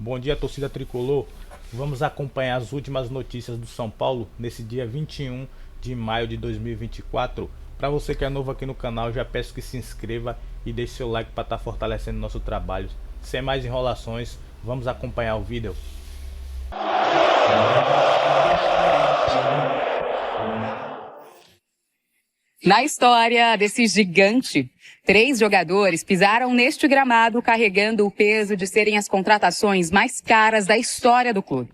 Bom dia, torcida tricolor. Vamos acompanhar as últimas notícias do São Paulo nesse dia 21 de maio de 2024. Para você que é novo aqui no canal, já peço que se inscreva e deixe seu like para estar fortalecendo nosso trabalho. Sem mais enrolações, vamos acompanhar o vídeo. Na história desse gigante, 3 jogadores pisaram neste gramado carregando o peso de serem as contratações mais caras da história do clube.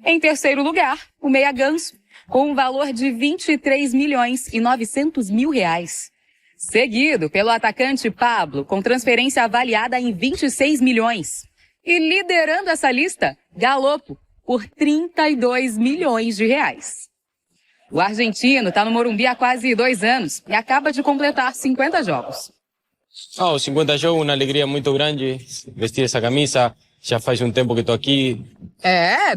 Em terceiro lugar, o Meia Ganso, com um valor de 23 milhões e 900 mil reais. Seguido pelo atacante Pablo, com transferência avaliada em 26 milhões. E liderando essa lista, Galopo, por 32 milhões de reais. O argentino está no Morumbi há quase 2 anos e acaba de completar 50 jogos. 50 jogos, uma alegria muito grande vestir essa camisa. Já faz um tempo que estou aqui.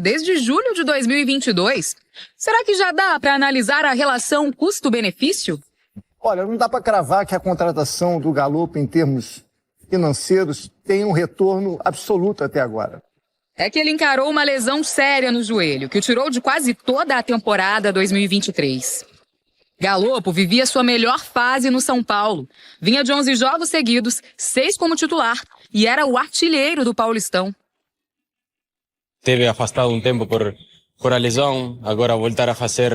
Desde julho de 2022. Será que já dá para analisar a relação custo-benefício? Olha, não dá para cravar que a contratação do Galopo em termos financeiros tem um retorno absoluto até agora. É que ele encarou uma lesão séria no joelho, que o tirou de quase toda a temporada 2023. Galopo vivia sua melhor fase no São Paulo. Vinha de 11 jogos seguidos, 6 como titular, e era o artilheiro do Paulistão. Teve afastado um tempo por a lesão, agora voltar a fazer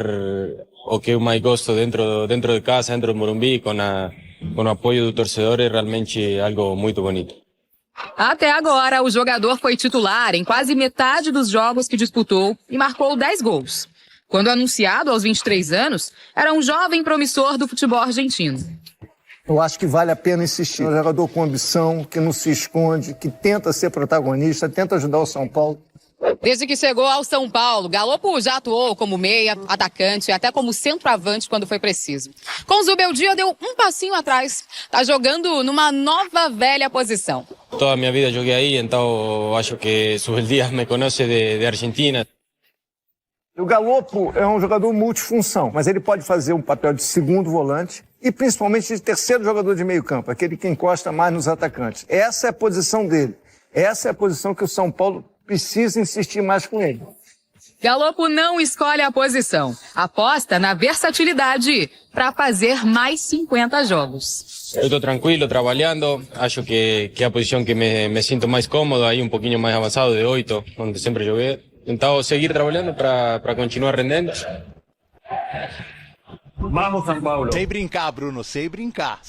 o que eu mais gosto dentro de casa, dentro do Morumbi, com o apoio do torcedor, é realmente algo muito bonito. Até agora, o jogador foi titular em quase metade dos jogos que disputou e marcou 10 gols. Quando anunciado aos 23 anos, era um jovem promissor do futebol argentino. Eu acho que vale a pena insistir. É um jogador com ambição, que não se esconde, que tenta ser protagonista, tenta ajudar o São Paulo. Desde que chegou ao São Paulo, Galopo já atuou como meia, atacante e até como centroavante quando foi preciso. Com o Zubeldia deu um passinho atrás. Está jogando numa nova velha posição. Toda a minha vida joguei aí, então acho que Zubeldia me conhece de Argentina. O Galopo é um jogador multifunção, mas ele pode fazer um papel de segundo volante e principalmente de terceiro jogador de meio campo, aquele que encosta mais nos atacantes. Essa é a posição dele. Essa é a posição que o São Paulo precisa insistir mais com ele. Galopo não escolhe a posição. Aposta na versatilidade para fazer mais 50 jogos. Eu estou tranquilo, trabalhando. Acho que é a posição que me sinto mais cômodo, aí um pouquinho mais avançado, de 8, onde sempre joguei. Então, seguir trabalhando para continuar rendendo. Vamos, São Paulo. Sem brincar, Bruno, sem brincar.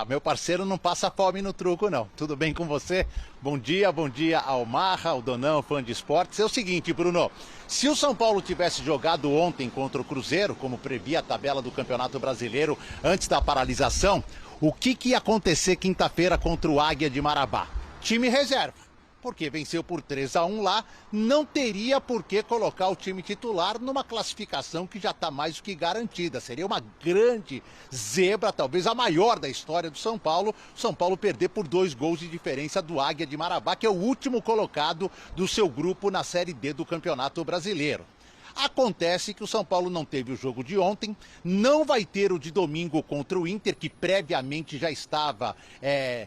Meu parceiro não passa fome no truco, não. Tudo bem com você? Bom dia ao Marra, ao Donão, fã de esportes. É o seguinte, Bruno, se o São Paulo tivesse jogado ontem contra o Cruzeiro, como previa a tabela do Campeonato Brasileiro antes da paralisação, o que ia acontecer quinta-feira contra o Águia de Marabá? Time reserva. Porque venceu por 3-1 lá, não teria por que colocar o time titular numa classificação que já está mais do que garantida. Seria uma grande zebra, talvez a maior da história do São Paulo. São Paulo perder por 2 gols de diferença do Águia de Marabá, que é o último colocado do seu grupo na Série D do Campeonato Brasileiro. Acontece que o São Paulo não teve o jogo de ontem, não vai ter o de domingo contra o Inter, que previamente já estava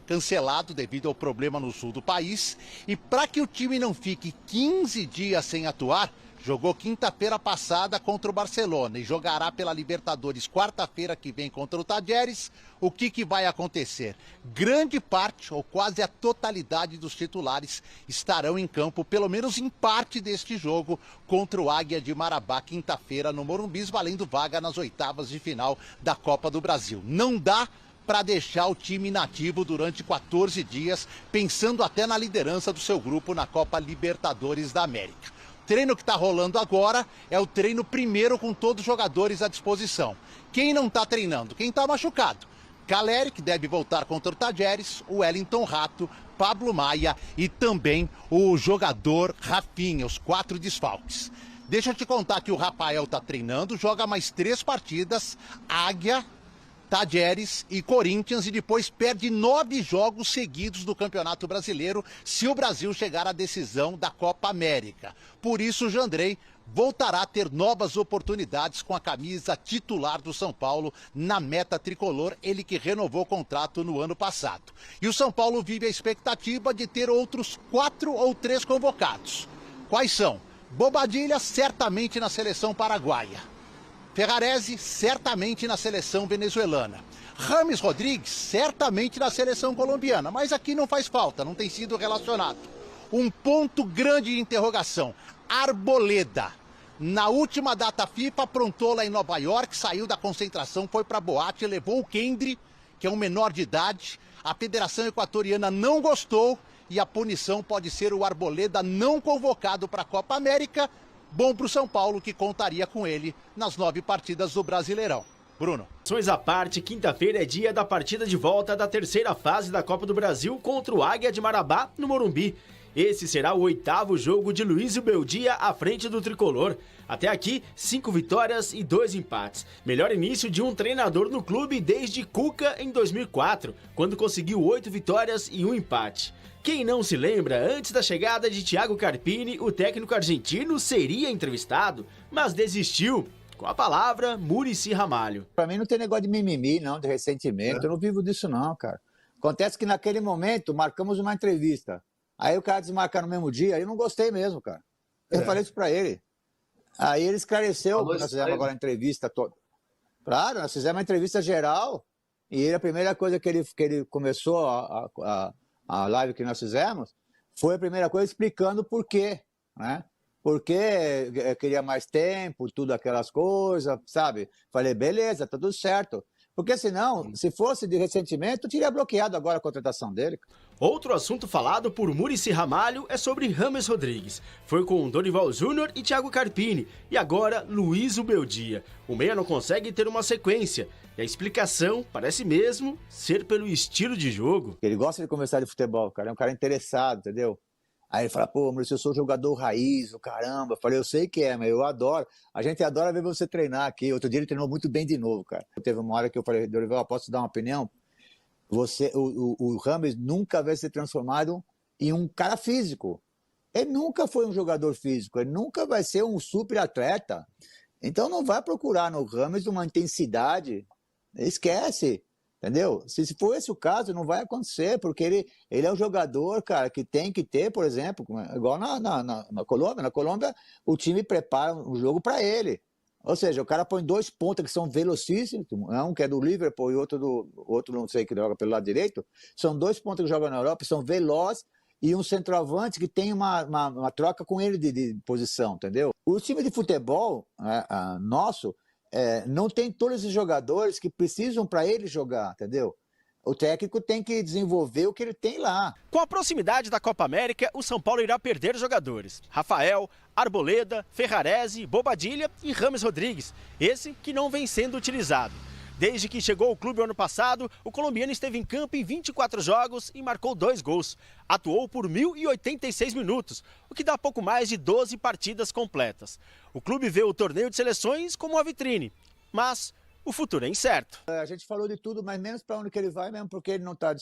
cancelado devido ao problema no sul do país. E para que o time não fique 15 dias sem atuar, jogou quinta-feira passada contra o Barcelona e jogará pela Libertadores quarta-feira que vem contra o Talleres. O que vai acontecer? Grande parte, ou quase a totalidade dos titulares estarão em campo, pelo menos em parte deste jogo, contra o Águia de Marabá, quinta-feira no Morumbi, valendo vaga nas oitavas de final da Copa do Brasil. Não dá para deixar o time inativo durante 14 dias, pensando até na liderança do seu grupo na Copa Libertadores da América. O treino que está rolando agora é o treino primeiro com todos os jogadores à disposição. Quem não está treinando? Quem está machucado? Caleri, que deve voltar contra o Talleres, o Wellington Rato, Pablo Maia e também o jogador Rafinha, os 4 desfalques. Deixa eu te contar que o Rafael está treinando, joga mais 3 partidas, Águia, Tajeres e Corinthians e depois perde 9 jogos seguidos do Campeonato Brasileiro se o Brasil chegar à decisão da Copa América. Por isso, o Jandrei voltará a ter novas oportunidades com a camisa titular do São Paulo na meta tricolor, ele que renovou o contrato no ano passado. E o São Paulo vive a expectativa de ter outros 4 ou 3 convocados. Quais são? Bobadilla, certamente na seleção paraguaia. Ferrarese, certamente na seleção venezuelana. Rames Rodrigues, certamente na seleção colombiana, mas aqui não faz falta, não tem sido relacionado. Um ponto grande de interrogação, Arboleda. Na última data FIFA, aprontou lá em Nova York, saiu da concentração, foi para boate, levou o Kendry, que é um menor de idade. A Federação Equatoriana não gostou e a punição pode ser o Arboleda não convocado para a Copa América. Bom para o São Paulo, que contaria com ele nas 9 partidas do Brasileirão. Bruno. Ações à parte, quinta-feira é dia da partida de volta da terceira fase da Copa do Brasil contra o Águia de Marabá, no Morumbi. Esse será o 8º jogo de Luizio Beldia à frente do tricolor. Até aqui, 5 vitórias e 2 empates. Melhor início de um treinador no clube desde Cuca em 2004, quando conseguiu 8 vitórias e 1 empate. Quem não se lembra, antes da chegada de Thiago Carpini, o técnico argentino seria entrevistado, mas desistiu. Com a palavra, Muricy Ramalho. Pra mim não tem negócio de mimimi, não, de ressentimento. Eu não vivo disso, não, cara. Acontece que naquele momento marcamos uma entrevista. Aí o cara desmarcar no mesmo dia, aí eu não gostei mesmo, cara. Eu falei isso pra ele. Aí ele esclareceu, nós fizemos agora a entrevista toda. Claro, nós fizemos uma entrevista geral, e ele, a primeira coisa que ele começou a live que nós fizemos, foi a primeira coisa explicando por quê, né? Porque queria mais tempo, tudo aquelas coisas, sabe? Falei, beleza, tá tudo certo. Porque senão, se fosse de ressentimento, eu teria bloqueado agora a contratação dele. Outro assunto falado por Muricy Ramalho é sobre Rames Rodrigues. Foi com Dorival Júnior e Thiago Carpini, e agora Luizio Beldia. O meia não consegue ter uma sequência, e a explicação parece mesmo ser pelo estilo de jogo. Ele gosta de conversar de futebol, cara, é um cara interessado, entendeu? Aí ele fala, pô, Maurício, eu sou jogador raiz, o caramba. Eu falei, eu sei que é, mas eu adoro. A gente adora ver você treinar aqui. Outro dia ele treinou muito bem de novo, cara. Teve uma hora que eu falei, Dorival, posso dar uma opinião? O Rames nunca vai ser transformado em um cara físico. Ele nunca foi um jogador físico, ele nunca vai ser um super atleta. Então não vai procurar no Rames uma intensidade. Esquece. Entendeu? Se for esse o caso, não vai acontecer, porque ele é um jogador, cara, que tem que ter, por exemplo, igual na Colômbia. Na Colômbia, o time prepara um jogo para ele. Ou seja, o cara põe 2 pontas que são velocíssimos, um que é do Liverpool e outro não sei, que joga pelo lado direito. São 2 pontas que jogam na Europa, são velozes, e um centroavante que tem uma troca com ele de posição, entendeu? O time de futebol nosso, não tem todos os jogadores que precisam para ele jogar, entendeu? O técnico tem que desenvolver o que ele tem lá. Com a proximidade da Copa América, o São Paulo irá perder jogadores. Rafael, Arboleda, Ferrarese, Bobadilla e Rames Rodrigues. Esse que não vem sendo utilizado. Desde que chegou ao clube ano passado, o colombiano esteve em campo em 24 jogos e marcou 2 gols. Atuou por 1.086 minutos, o que dá pouco mais de 12 partidas completas. O clube vê o torneio de seleções como uma vitrine, mas o futuro é incerto. A gente falou de tudo, mas menos para onde que ele vai mesmo, porque ele não está...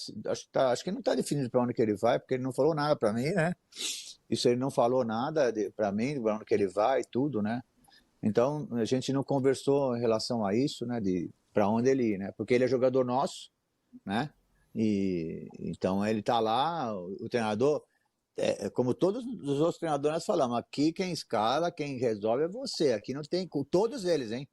Acho que não está definido para onde que ele vai, porque ele não falou nada para mim, né? Isso ele não falou nada para mim, para onde que ele vai e tudo, né? Então, a gente não conversou em relação a isso, né? Para onde ele ir, né? Porque ele é jogador nosso, né? E então ele tá lá, o treinador, como todos os outros treinadores nós falamos, aqui quem escala, quem resolve é você. Aqui não tem, com todos eles, hein?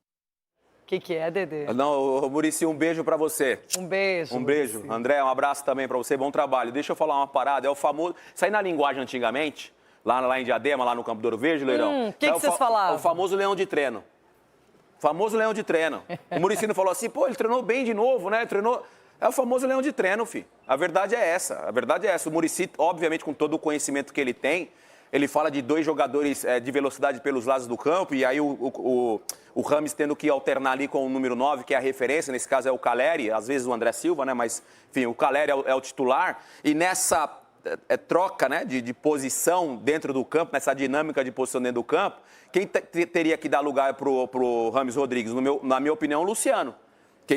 O que é, Dedê? Não, Muricy, um beijo pra você. Um beijo. Um beijo. Muricy. André, um abraço também pra você, bom trabalho. Deixa eu falar uma parada, é o famoso... Isso aí na linguagem antigamente, lá em Diadema, lá no Campo do Ouro Verde, Leirão. O que vocês falavam? O famoso leão de treino. Famoso leão de treino. O Muricy não falou assim, pô, ele treinou bem de novo, né? Treinou... É o famoso leão de treino, filho. A verdade é essa. A verdade é essa. O Muricy, obviamente, com todo o conhecimento que ele tem, ele fala de 2 jogadores de velocidade pelos lados do campo, e aí o Rames tendo que alternar ali com o número 9, que é a referência, nesse caso é o Caleri, às vezes o André Silva, né? Mas, enfim, o Caleri é o titular. E nessa troca, né, de posição dentro do campo, nessa dinâmica de posição dentro do campo, quem teria que dar lugar pro Rames Rodrigues? Na minha opinião, o Luciano,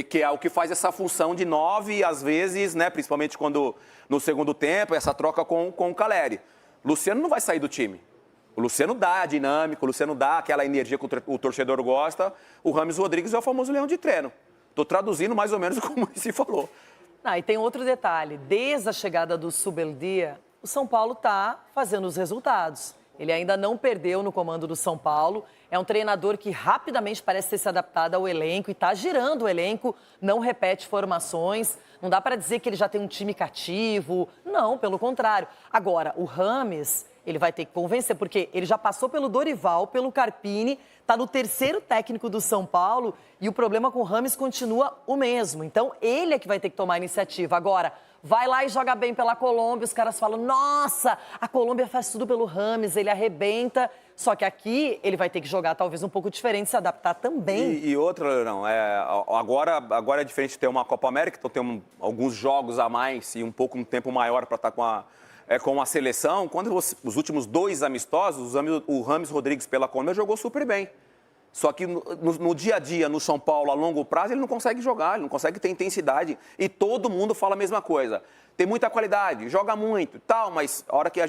Que é o que faz essa função de 9, às vezes, né, principalmente quando no segundo tempo, essa troca com o Caleri. Luciano não vai sair do time. O Luciano dá a dinâmica, o Luciano dá aquela energia que o torcedor gosta. O Rames Rodrigues é o famoso leão de treino. Estou traduzindo mais ou menos como se falou. E tem outro detalhe. Desde a chegada do Zubeldia, o São Paulo está fazendo os resultados. Ele ainda não perdeu no comando do São Paulo. É um treinador que rapidamente parece ter se adaptado ao elenco e está girando o elenco, não repete formações. Não dá para dizer que ele já tem um time cativo. Não, pelo contrário. Agora, o Rames, ele vai ter que convencer, porque ele já passou pelo Dorival, pelo Carpini, está no terceiro técnico do São Paulo e o problema com o Rames continua o mesmo. Então, ele é que vai ter que tomar a iniciativa. Agora, vai lá e joga bem pela Colômbia, os caras falam, nossa, a Colômbia faz tudo pelo Rames, ele arrebenta. Só que aqui ele vai ter que jogar talvez um pouco diferente, se adaptar também. E outra, não, agora é diferente ter uma Copa América, então tem alguns jogos a mais e um tempo maior para estar com a seleção. Quando os últimos 2 amistosos, o Rames Rodrigues pela Colômbia jogou super bem. Só que no dia a dia, no São Paulo, a longo prazo, ele não consegue jogar, ele não consegue ter intensidade. E todo mundo fala a mesma coisa. Tem muita qualidade, joga muito e tal, mas a hora que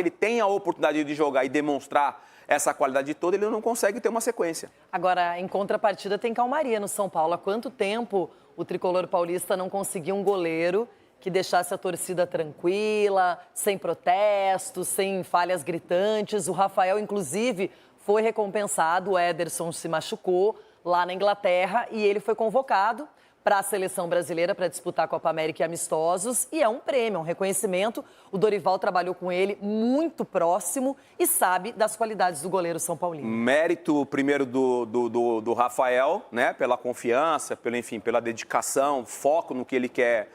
ele tem a oportunidade de jogar e demonstrar essa qualidade toda, ele não consegue ter uma sequência. Agora, em contrapartida, tem calmaria no São Paulo. Há quanto tempo o tricolor paulista não conseguia um goleiro que deixasse a torcida tranquila, sem protestos, sem falhas gritantes? O Rafael, inclusive, foi recompensado. O Ederson se machucou lá na Inglaterra e ele foi convocado para a seleção brasileira para disputar a Copa América e amistosos. E é um prêmio, um reconhecimento. O Dorival trabalhou com ele muito próximo e sabe das qualidades do goleiro São Paulino. Mérito primeiro do Rafael, né? Pela confiança, pela dedicação, foco no que ele quer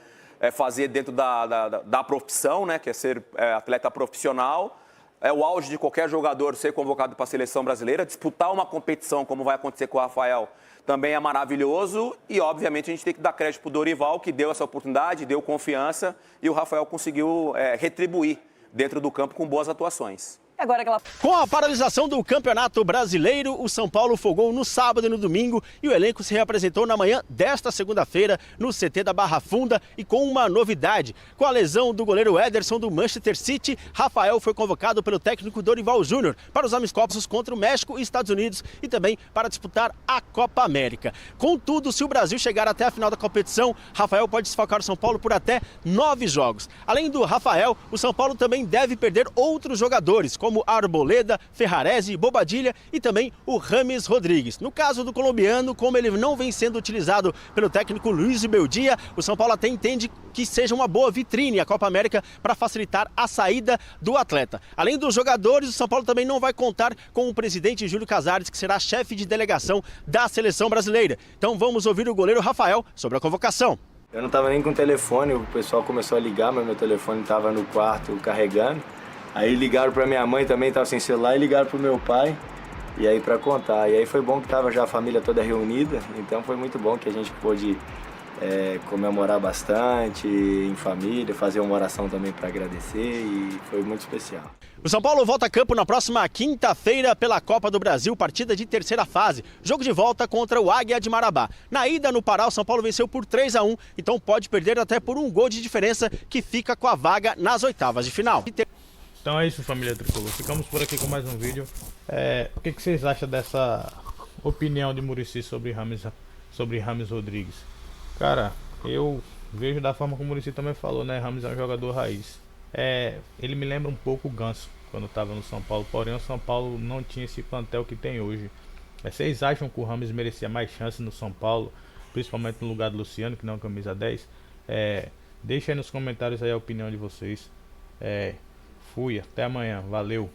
fazer dentro da profissão, né? Que é ser atleta profissional. É o auge de qualquer jogador ser convocado para a seleção brasileira. Disputar uma competição, como vai acontecer com o Rafael, também é maravilhoso. E, obviamente, a gente tem que dar crédito para o Dorival, que deu essa oportunidade, deu confiança. E o Rafael conseguiu retribuir dentro do campo com boas atuações. Agora Com a paralisação do Campeonato Brasileiro, o São Paulo folgou no sábado e no domingo e o elenco se reapresentou na manhã desta segunda-feira no CT da Barra Funda e com uma novidade. Com a lesão do goleiro Ederson do Manchester City, Rafael foi convocado pelo técnico Dorival Júnior para os amistosos contra o México e Estados Unidos e também para disputar a Copa América. Contudo, se o Brasil chegar até a final da competição, Rafael pode desfalcar o São Paulo por até 9 jogos. Além do Rafael, o São Paulo também deve perder outros jogadores, como Arboleda, Ferrarese, Bobadilha e também o Rames Rodrigues. No caso do colombiano, como ele não vem sendo utilizado pelo técnico Luiz Beldia, o São Paulo até entende que seja uma boa vitrine a Copa América para facilitar a saída do atleta. Além dos jogadores, o São Paulo também não vai contar com o presidente Júlio Casares, que será chefe de delegação da seleção brasileira. Então vamos ouvir o goleiro Rafael sobre a convocação. Eu não estava nem com o telefone, o pessoal começou a ligar, mas meu telefone estava no quarto carregando. Aí ligaram para minha mãe também, estava sem celular, e ligaram para o meu pai, e aí para contar. E aí foi bom que estava já a família toda reunida, então foi muito bom que a gente pôde comemorar bastante em família, fazer uma oração também para agradecer e foi muito especial. O São Paulo volta a campo na próxima quinta-feira pela Copa do Brasil, partida de terceira fase. Jogo de volta contra o Águia de Marabá. Na ida no Pará, o São Paulo venceu por 3-1, então pode perder até por um gol de diferença, que fica com a vaga nas oitavas de final. Então é isso, família Tricolor. Ficamos por aqui com mais um vídeo. O que vocês acham dessa opinião de Muricy sobre Rames Rodrigues? Cara, eu vejo da forma como o Muricy também falou, né? Rames é um jogador raiz. Ele me lembra um pouco o Ganso quando estava no São Paulo, porém o São Paulo não tinha esse plantel que tem hoje. Vocês acham que o Rames merecia mais chance no São Paulo, principalmente no lugar do Luciano, que não é camisa 10? Deixa aí nos comentários aí a opinião de vocês. Fui, até amanhã, valeu!